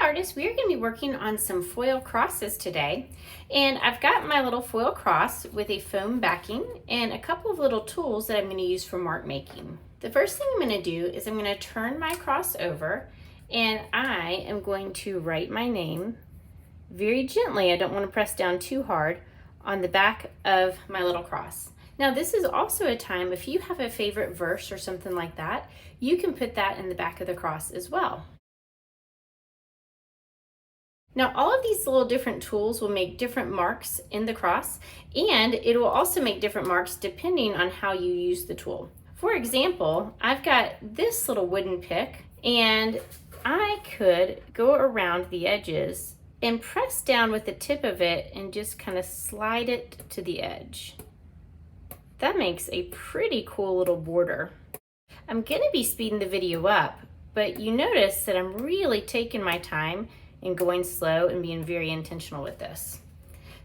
artists, we are going to be working on some foil crosses today, and I've got my little foil cross with a foam backing and a couple of little tools that I'm going to use for mark making. The first thing I'm going to do is I'm going to turn my cross over, and I am going to write my name very gently. I don't want to press down too hard on the back of my little cross. Now this is also a time, if you have a favorite verse or something like that, you can put that in the back of the cross as well. Now all of these little different tools will make different marks in the cross, and it will also make different marks depending on how you use the tool. For example, I've got this little wooden pick, and I could go around the edges and press down with the tip of it and just kind of slide it to the edge. That makes a pretty cool little border. I'm going to be speeding the video up, but you notice that I'm really taking my time and going slow and being very intentional with this.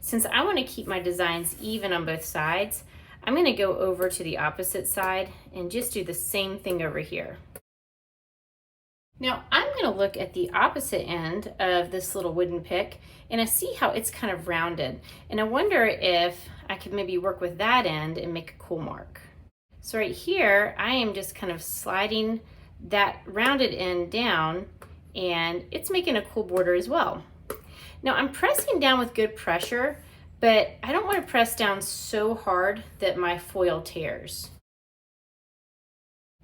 Since I want to keep my designs even on both sides, I'm going to go over to the opposite side and just do the same thing over here. Now I'm going to look at the opposite end of this little wooden pick, and I see how it's kind of rounded, and I wonder if I could maybe work with that end and make a cool mark. So right here I am just kind of sliding that rounded end down, and it's making a cool border as well. Now I'm pressing down with good pressure, but I don't want to press down so hard that my foil tears.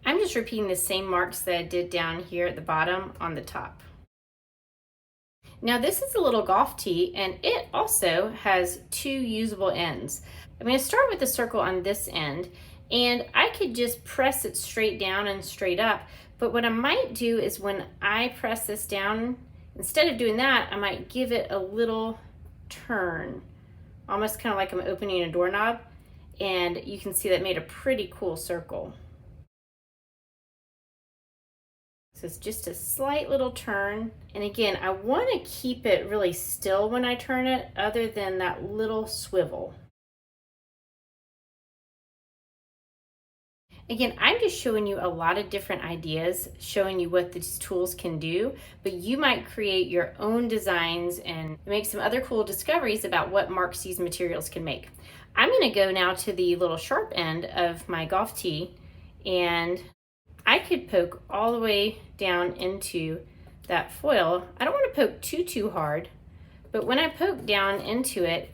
I'm just repeating the same marks that I did down here at the bottom on the top. Now this is a little golf tee, and it also has two usable ends. I'm going to start with a circle on this end, and I could just press it straight down and straight up, but what I might do is when I press this down, instead of doing that, I might give it a little turn, almost kind of like I'm opening a doorknob, and you can see that made a pretty cool circle. So it's just a slight little turn. And again, I want to keep it really still when I turn it, other than that little swivel. Again, I'm just showing you a lot of different ideas, showing you what these tools can do, but you might create your own designs and make some other cool discoveries about what marks these materials can make. I'm going to go now to the little sharp end of my golf tee, and I could poke all the way down into that foil. I don't want to poke too hard, but when I poke down into it,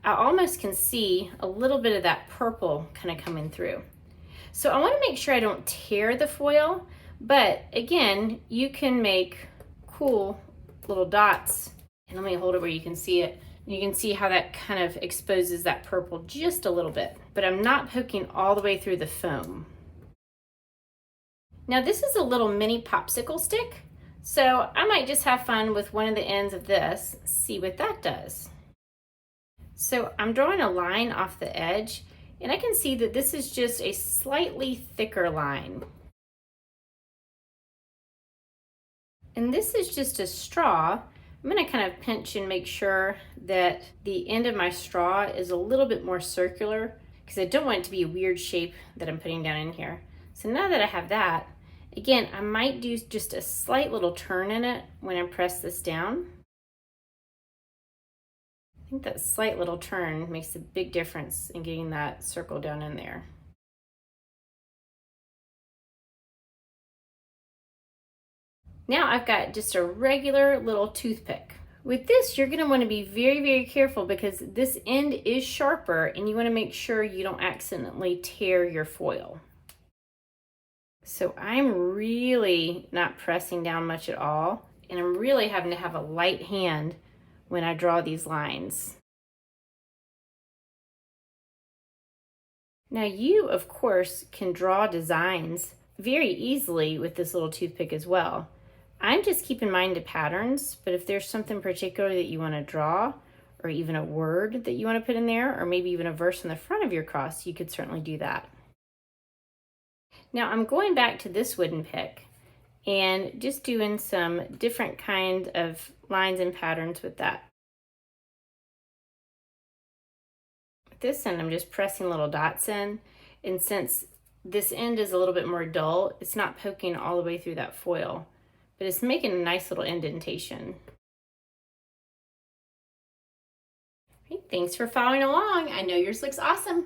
I almost can see a little bit of that purple kind of coming through. So I want to make sure I don't tear the foil, but again, you can make cool little dots. And let me hold it where you can see it. You can see how that kind of exposes that purple just a little bit, but I'm not poking all the way through the foam. Now this is a little mini popsicle stick, so I might just have fun with one of the ends of this, see what that does. So I'm drawing a line off the edge, and I can see that this is just a slightly thicker line. And this is just a straw. I'm going to kind of pinch and make sure that the end of my straw is a little bit more circular, because I don't want it to be a weird shape that I'm putting down in here. So now that I have that, again, I might do just a slight little turn in it when I press this down. I think that slight little turn makes a big difference in getting that circle down in there. Now I've got just a regular little toothpick. With this, you're going to want to be very careful, because this end is sharper and you want to make sure you don't accidentally tear your foil. So I'm really not pressing down much at all, and I'm really having to have a light hand when I draw these lines. Now you, of course, can draw designs very easily with this little toothpick as well. I'm just keeping in mind the patterns, but if there's something particular that you want to draw, or even a word that you want to put in there, or maybe even a verse in the front of your cross, you could certainly do that. Now I'm going back to this wooden pick and just doing some different kind of lines and patterns with that. With this end, I'm just pressing little dots in, and since this end is a little bit more dull, it's not poking all the way through that foil, but it's making a nice little indentation. Thanks for following along. I know yours looks awesome.